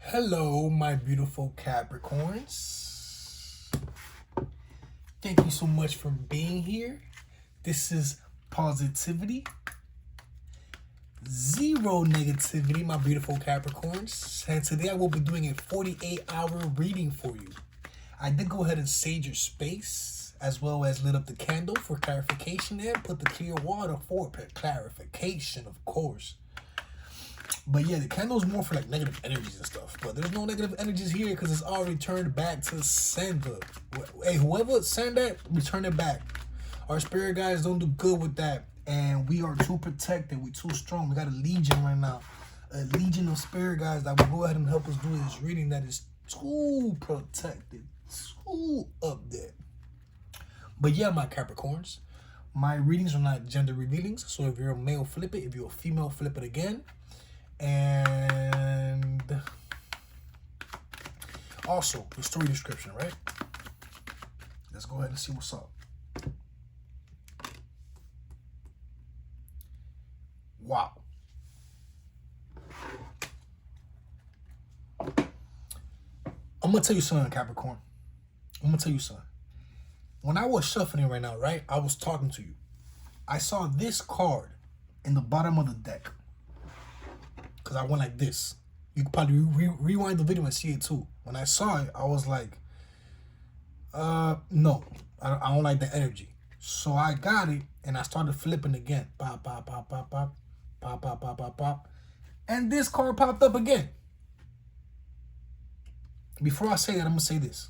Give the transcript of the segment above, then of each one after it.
Hello, my beautiful Capricorns. Thank you so much for being here. This is positivity, zero negativity, my beautiful Capricorns. And today I will be doing a 48-hour reading for you. I did go ahead and sage your space, as well as lit up the candle for clarification and put the clear water for clarification, of course. But yeah, the candle is more for like negative energies and stuff. But there's no negative energies here because it's already turned back to sender. Hey, whoever sent that, return it back. Our spirit guides don't do good with that. And we are too protected. We're too strong. We got a legion right now. A legion of spirit guides that will go ahead and help us do this reading that is too protected. Too up there. But yeah, my Capricorns. My readings are not gender revealings. So if you're a male, flip it. If you're a female, flip it again. And also the story description, right? Let's go ahead and see what's up. Wow. I'm gonna tell you something, Capricorn. I'm gonna tell you something. When I was shuffling right now, right, I was talking to you. I saw this card in the bottom of the deck. Because I went like this. You could probably rewind the video and see it too. When I saw it, I was like, no. I don't like the energy. So I got it, and I started flipping again. Pop, pop, pop, pop, pop. Pop, pop, pop, pop, pop. And this card popped up again. Before I say that, I'm going to say this.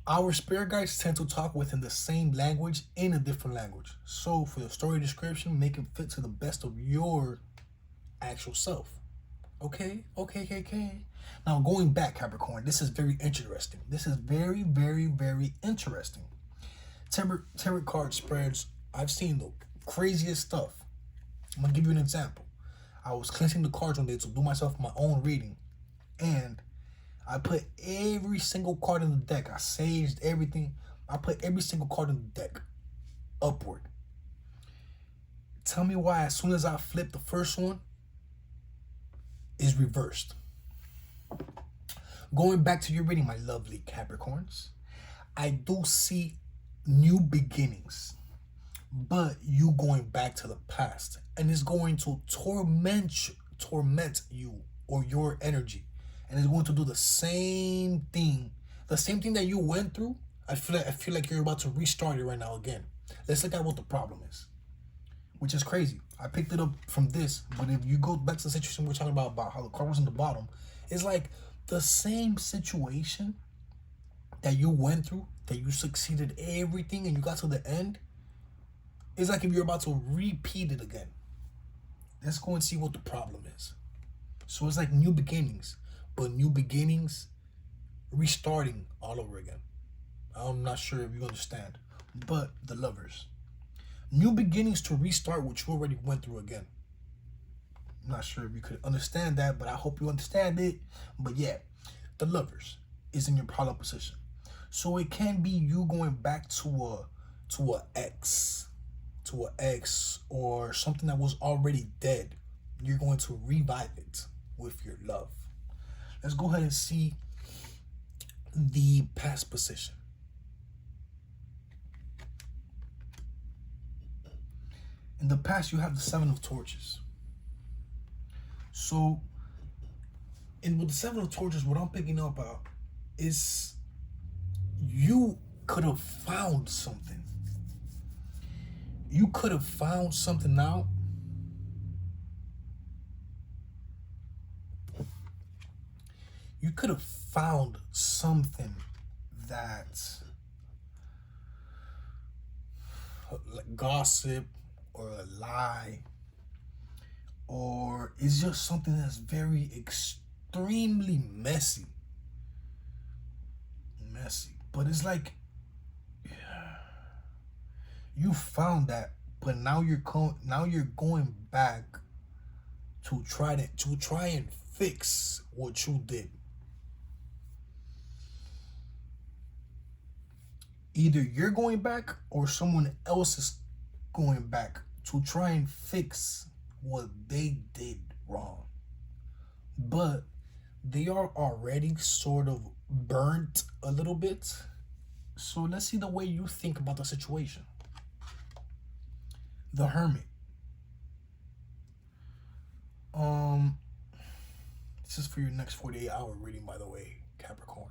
Our spirit guides tend to talk within the same language in a different language. So for the story description, make it fit to the best of your actual self. Okay. Now going back, Capricorn, this is very interesting. This is very, very, very interesting. Tarot card spreads, I've seen the craziest stuff. I'm gonna give you an example. I was cleansing the cards one day to do myself my own reading, and I put every single card in the deck. I saged everything. I put every single card in the deck upward. Tell me why as soon as I flip the first one, is reversed. Going back to your reading, my lovely Capricorns, I do see new beginnings, but you going back to the past, and it's going to torment you or your energy. And it's going to do the same thing that you went through. I feel like you're about to restart it right now again. Let's look at what the problem is, which is crazy. I picked it up from this, but if you go back to the situation we're talking about how the card was in the bottom, it's like the same situation that you went through, that you succeeded everything and you got to the end. It's like if you're about to repeat it again. Let's go and see what the problem is. So it's like new beginnings. But new beginnings, restarting all over again. I'm not sure if you understand. But the Lovers. New beginnings to restart what you already went through again. I'm not sure if you could understand that, but I hope you understand it. But yeah, the Lovers is in your problem position. So it can be you going back to a ex or something that was already dead. You're going to revive it with your love. Let's go ahead and see the past position. In the past, you have the Seven of Torches. So, with the Seven of Torches, what I'm picking up is you could have found something. You could have found something out. You could have found something that like gossip or a lie, or it's just something that's very extremely messy. But it's like you found that, but now you're going back to try and fix what you did. Either you're going back or someone else is going back to try and fix what they did wrong. but they are already sort of burnt a little bit. So let's see the way you think about the situation. The Hermit. This is for your next 48-hour reading, by the way, Capricorn.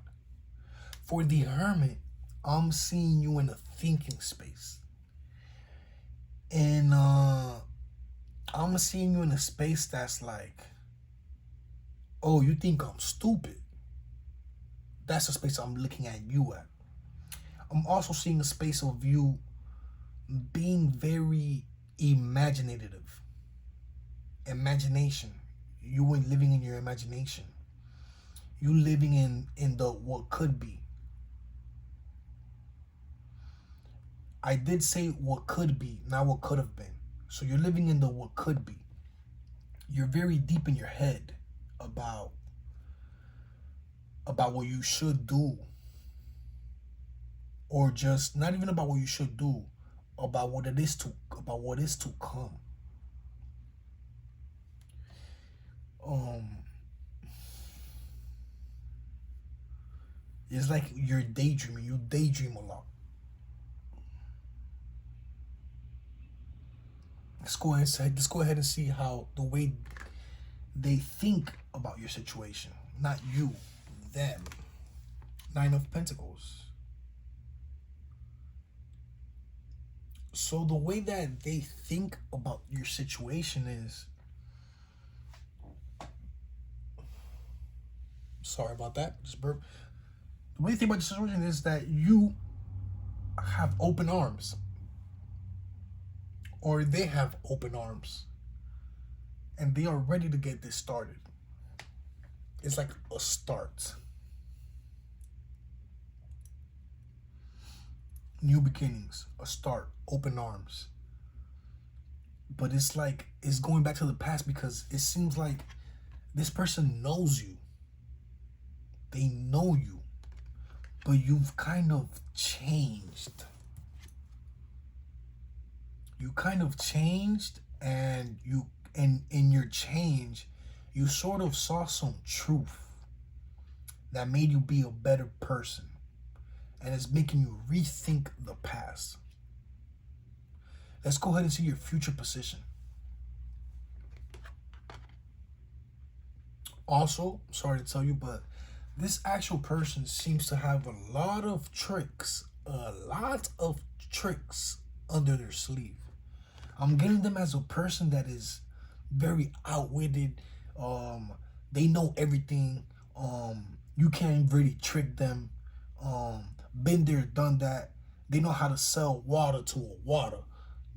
For the Hermit, I'm seeing you in a thinking space. And I'm seeing you in a space that's like, oh, you think I'm stupid? That's the space I'm looking at you at. I'm also seeing a space of you being very imaginative. Imagination. You were living in your imagination. You living in the what could be. I did say what could be, not what could have been. So you're living in the what could be. You're very deep in your head about what you should do. Or just not even about what you should do, about what is to come. It's like you're daydreaming. You daydream a lot. Let's go ahead and see how the way they think about your situation. Not you, them. Nine of Pentacles. So the way that they think about your situation is, sorry about that, just burp. The way they think about your situation is that you have open arms. Or they have open arms. And they are ready to get this started. It's like a start. New beginnings, a start, open arms. But it's like, it's going back to the past because it seems like this person knows you. They know you. But you've kind of changed. You kind of changed, and in your change, you sort of saw some truth that made you be a better person. And it's making you rethink the past. Let's go ahead and see your future position. Also, sorry to tell you, but this actual person seems to have a lot of tricks under their sleeve. I'm getting them as a person that is very outwitted. They know everything. You can't really trick them. Been there, done that. They know how to sell water to a water.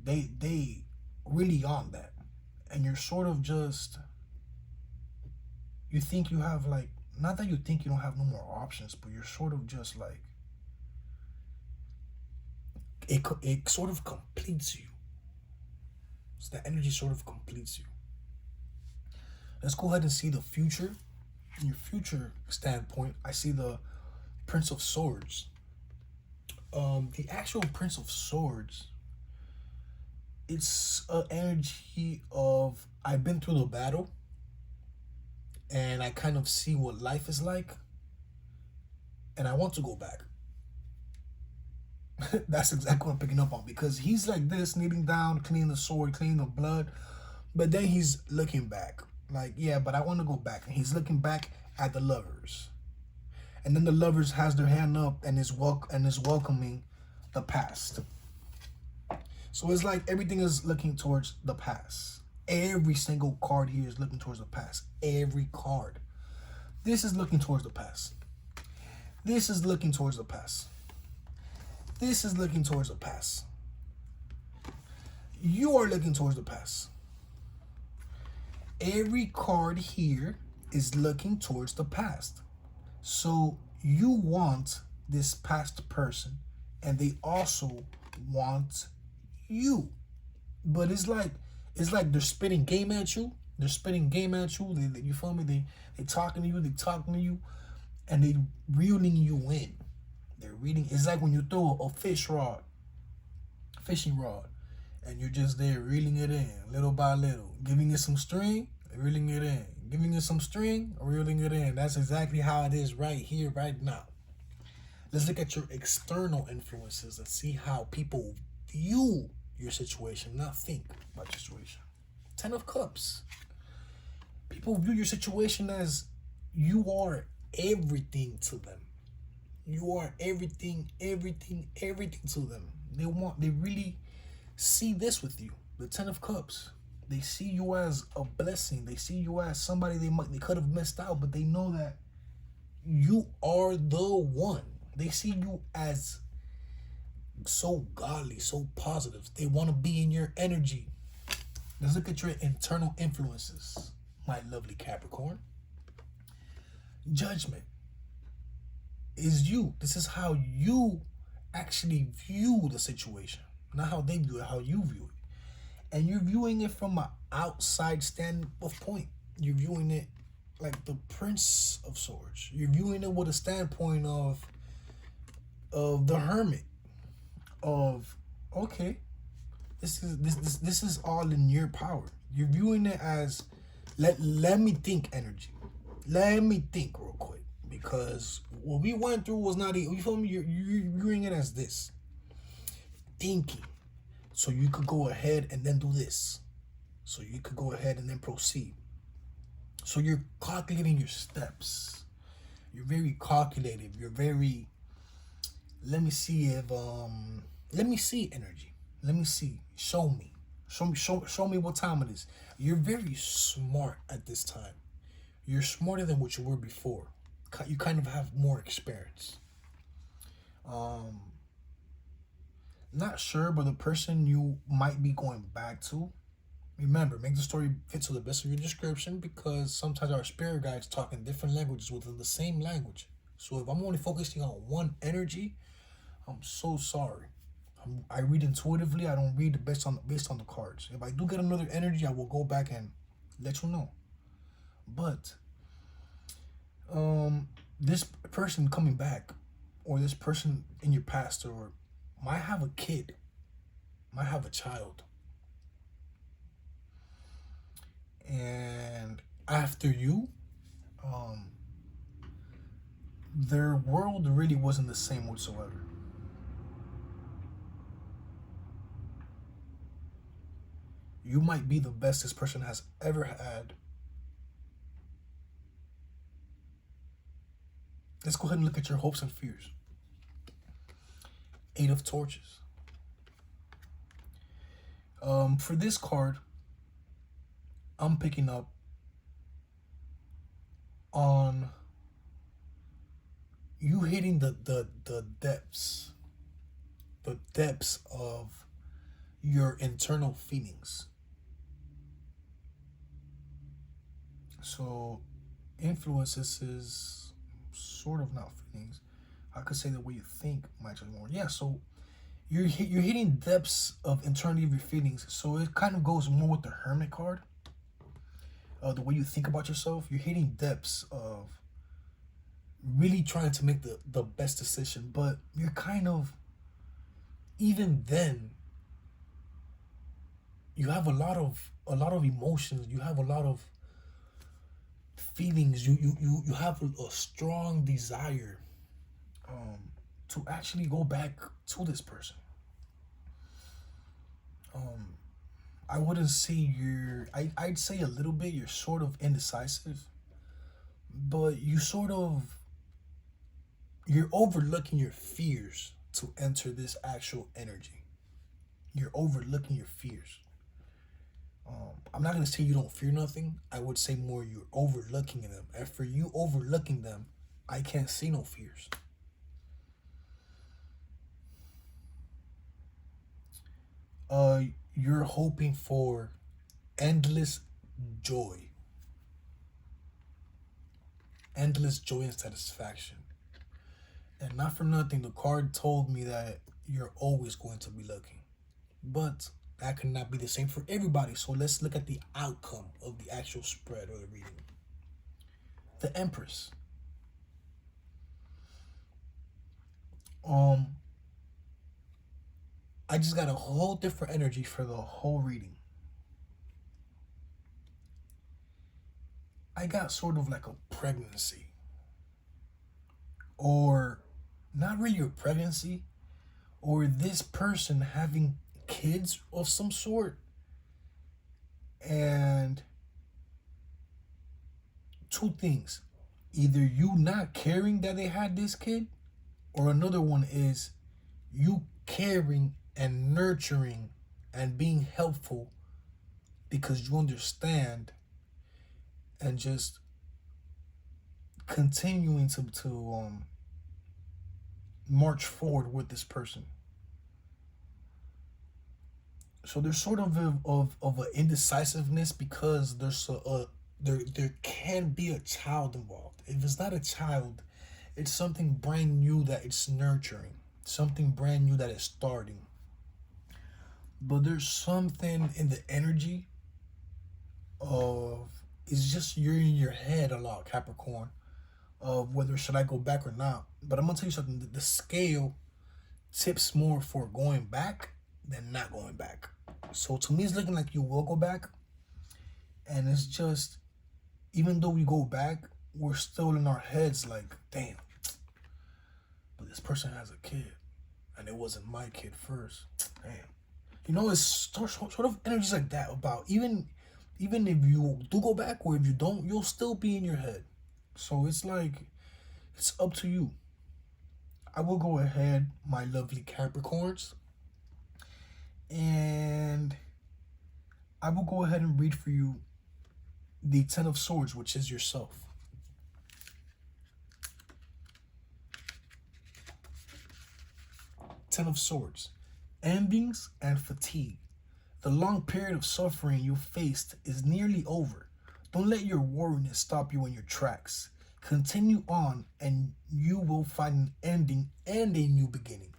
They really on that. And you're sort of just, you think you have like, not that you think you don't have no more options, but you're sort of just like, it sort of completes you. So the energy sort of completes you. Let's go ahead and see the future. In your future standpoint, I see the Prince of Swords. The actual Prince of Swords, it's an energy of, I've been through the battle and I kind of see what life is like and I want to go back. That's exactly what I'm picking up on, because he's like this, kneeling down, cleaning the sword, cleaning the blood, but then he's looking back like, yeah, but I want to go back. And he's looking back at the Lovers. And then the Lovers has their hand up and is welcoming the past. So it's like everything is looking towards the past. Every single card here is looking towards the past. Every card. This is looking towards the past. This is looking towards the past. This is looking towards the past. You are looking towards the past. Every card here is looking towards the past. So you want this past person and they also want you. But it's like they're spitting game at you. They're spitting game at you. You feel me? They talking to you, and they reeling you in. They're reading. It's like when you throw a fishing rod, and you're just there reeling it in little by little, giving it some string, reeling it in, giving it some string, reeling it in. That's exactly how it is right here, right now. Let's look at your external influences and see how people view your situation, not think about your situation. Ten of Cups. People view your situation as you are everything to them. You are everything, everything, everything to them. They really see this with you. The Ten of Cups. They see you as a blessing. They see you as somebody they could have missed out, but they know that you are the one. They see you as so godly, so positive. They want to be in your energy. Let's look at your internal influences, my lovely Capricorn. Judgment is you. This is how you actually view the situation, not how they view it, how you view it. And you're viewing it from an outside stand of point. You're viewing it like the Prince of Swords. You're viewing it with a standpoint of the Hermit. Of okay, this is all in your power. You're viewing it as let me think energy. Let me think real quick. Because what we went through was not you feel me? You're viewing it as this. Thinking. So you could go ahead and then do this. So you could go ahead and then proceed. So you're calculating your steps. You're very calculative. You're very let me see energy. Let me see. Show me. Show me what time it is. You're very smart at this time. You're smarter than what you were before. You kind of have more experience. Not sure, but the person you might be going back to, remember, make the story fit to the best of your description, because sometimes our spirit guides talk in different languages within the same language. So if I'm only focusing on one energy, I'm so sorry. I read intuitively. I don't read based on the cards. If I do get another energy, I will go back and let you know. But this person coming back, or this person in your past, or might have a kid, might have a child, and after you, their world really wasn't the same whatsoever. You might be the best this person has ever had. Let's go ahead and look at your hopes and fears. Eight of Torches. For this card, I'm picking up on you hitting the depths of your internal feelings. So influences is sort of not feelings. I could say the way you think might be more. Yeah, so you're hitting depths of internally of your feelings. So it kind of goes more with the Hermit card. The way you think about yourself, you're hitting depths of really trying to make the best decision, but you're kind of, even then, you have a lot of emotions. You have a lot of feelings. You have a strong desire to actually go back to this person. I wouldn't say I'd say a little bit you're sort of indecisive, but you're overlooking your fears to enter this actual energy. You're overlooking your fears. I'm not going to say you don't fear nothing. I would say more you're overlooking them. And for you overlooking them, I can't see no fears. You're hoping for endless joy. Endless joy and satisfaction. And not for nothing, the card told me that you're always going to be lucky. But that cannot be the same for everybody. So let's look at the outcome of the actual spread or the reading. The Empress. I just got a whole different energy for the whole reading. I got sort of like a pregnancy, or not really a pregnancy, or this person having kids of some sort, and two things. Either you not caring that they had this kid, or another one is you caring and nurturing and being helpful because you understand, and just continuing to march forward with this person. So there's sort of an indecisiveness because there can be a child involved. If it's not a child, it's something brand new that it's nurturing, something brand new that is starting. But there's something in the energy of, it's just you're in your head a lot, Capricorn, of whether should I go back or not. But I'm gonna tell you something. The scale tips more for going back than not going back. So to me, it's looking like you will go back, and it's just, even though we go back, we're still in our heads like, damn, but this person has a kid, and it wasn't my kid first. Damn, it's sort of energies like that about even if you do go back, or if you don't, you'll still be in your head. So it's like, it's up to you. I will go ahead, my lovely Capricorns, and I will go ahead and read for you the Ten of Swords, which is yourself. Ten of Swords. Endings and fatigue. The long period of suffering you faced is nearly over. Don't let your worriness stop you in your tracks. Continue on, and you will find an ending and a new beginning.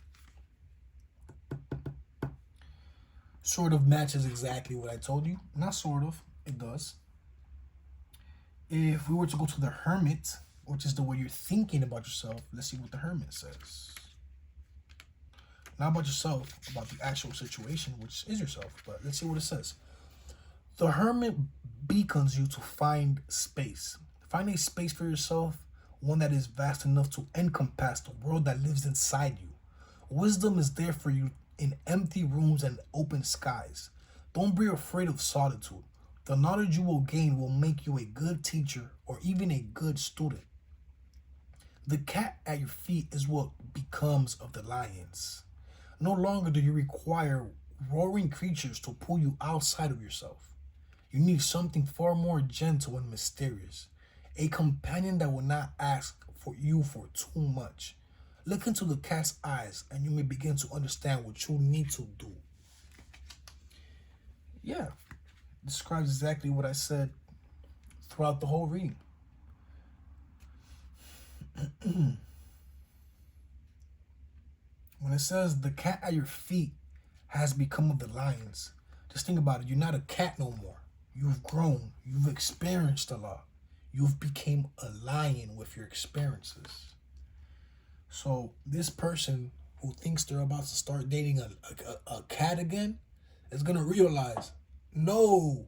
Sort of matches exactly what I told you. Not sort of, it does. If we were to go to the Hermit, which is the way you're thinking about yourself, let's see what the Hermit says. Not about yourself, about the actual situation, which is yourself, but let's see what it says. The Hermit beacons you to find space. Find a space for yourself, one that is vast enough to encompass the world that lives inside you. Wisdom is there for you in empty rooms and open skies. Don't be afraid of solitude. The knowledge you will gain will make you a good teacher or even a good student. The cat at your feet is what becomes of the lions. No longer do you require roaring creatures to pull you outside of yourself. You need something far more gentle and mysterious. A companion that will not ask for you for too much. Look into the cat's eyes and you may begin to understand what you need to do. Yeah, describes exactly what I said throughout the whole reading. When it says the cat at your feet has become of the lions, just think about it. You're not a cat no more. You've grown. You've experienced a lot. You've become a lion with your experiences. So this person who thinks they're about to start dating a cat again is going to realize, no,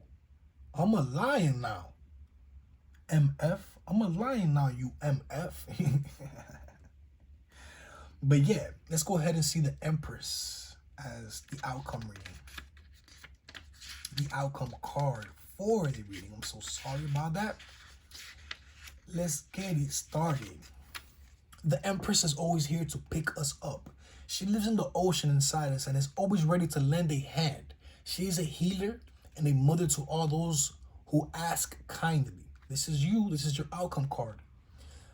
I'm a lion now. MF, I'm a lion now, you MF. But yeah, let's go ahead and see the Empress as the outcome reading. The outcome card for the reading. I'm so sorry about that. Let's get it started. The Empress is always here to pick us up. She lives in the ocean inside us and is always ready to lend a hand. She is a healer and a mother to all those who ask kindly. This is you. This is your outcome card.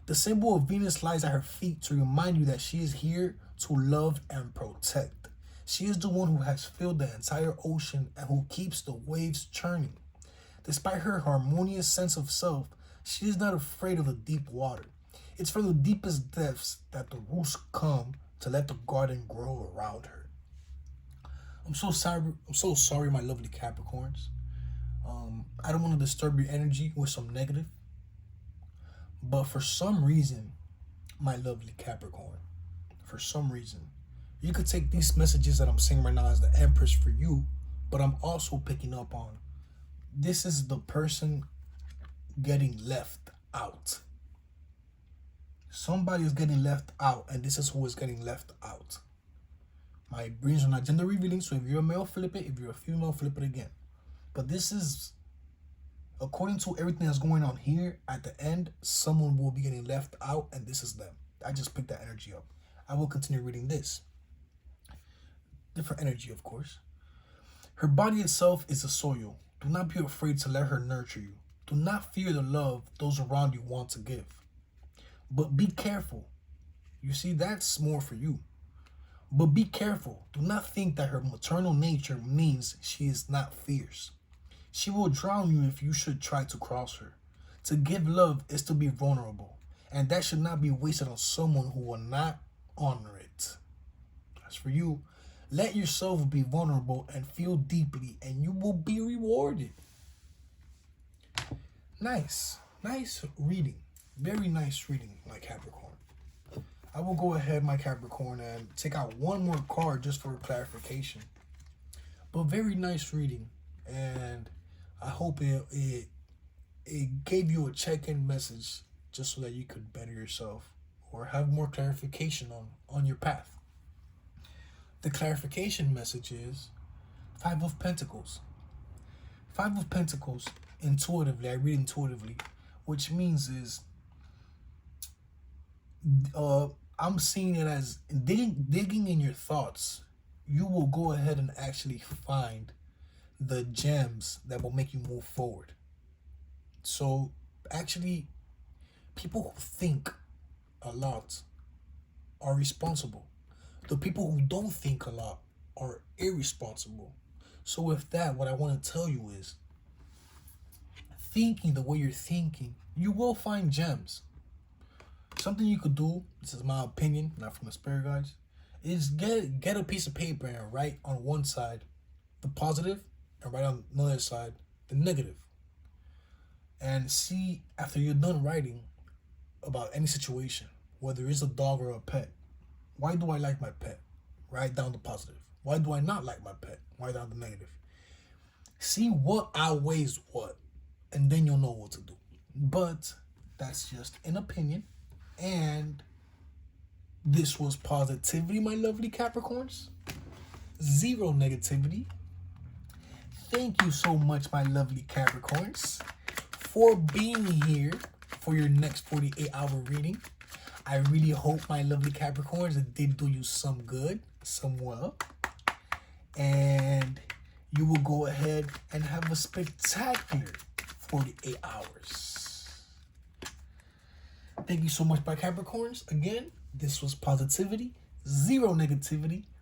The symbol of Venus lies at her feet to remind you that she is here to love and protect. She is the one who has filled the entire ocean and who keeps the waves churning. Despite her harmonious sense of self, she is not afraid of the deep water. It's from the deepest depths that the roots come to let the garden grow around her. I'm so sorry, my lovely Capricorns. I don't want to disturb your energy with some negative. But for some reason, my lovely Capricorn, for some reason, you could take these messages that I'm saying right now as the Empress for you, but I'm also picking up on, this is the person getting left out. Somebody is getting left out, and this is who is getting left out. My brains are not gender revealing, so if you're a male, flip it. If you're a female, flip it again. But this is, according to everything that's going on here, at the end, someone will be getting left out, and this is them. I just picked that energy up. I will continue reading this. Different energy, of course. Her body itself is a soil. Do not be afraid to let her nurture you. Do not fear the love those around you want to give. But be careful. You see, that's more for you. But be careful. Do not think that her maternal nature means she is not fierce. She will drown you if you should try to cross her. To give love is to be vulnerable, and that should not be wasted on someone who will not honor it. As for you, let yourself be vulnerable and feel deeply, and you will be rewarded. Nice reading. Very nice reading, my Capricorn. I will go ahead, my Capricorn, and take out one more card just for clarification. But very nice reading, and I hope it gave you a check-in message just so that you could better yourself or have more clarification on your path. The clarification message is Five of Pentacles. Five of Pentacles, intuitively, I read intuitively, which means is I'm seeing it as digging in your thoughts. You will go ahead and actually find the gems that will make you move forward. So actually, people who think a lot are responsible. The people who don't think a lot are irresponsible. So with that, what I want to tell you is, thinking the way you're thinking, you will find gems. Something you could do, this is my opinion, not from the spirit guides, is get a piece of paper and write on one side the positive and write on the other side the negative. And see, after you're done writing about any situation, whether it's a dog or a pet, why do I like my pet? Write down the positive. Why do I not like my pet? Write down the negative. See what outweighs what, and then you'll know what to do. But that's just an opinion. And this was positivity, my lovely Capricorns. Zero negativity. Thank you so much, my lovely Capricorns, for being here for your next 48-hour reading. I really hope, my lovely Capricorns, it did do you some good, some well. And you will go ahead and have a spectacular 48 hours. Thank you so much, my Capricorns. Again, this was positivity, zero negativity,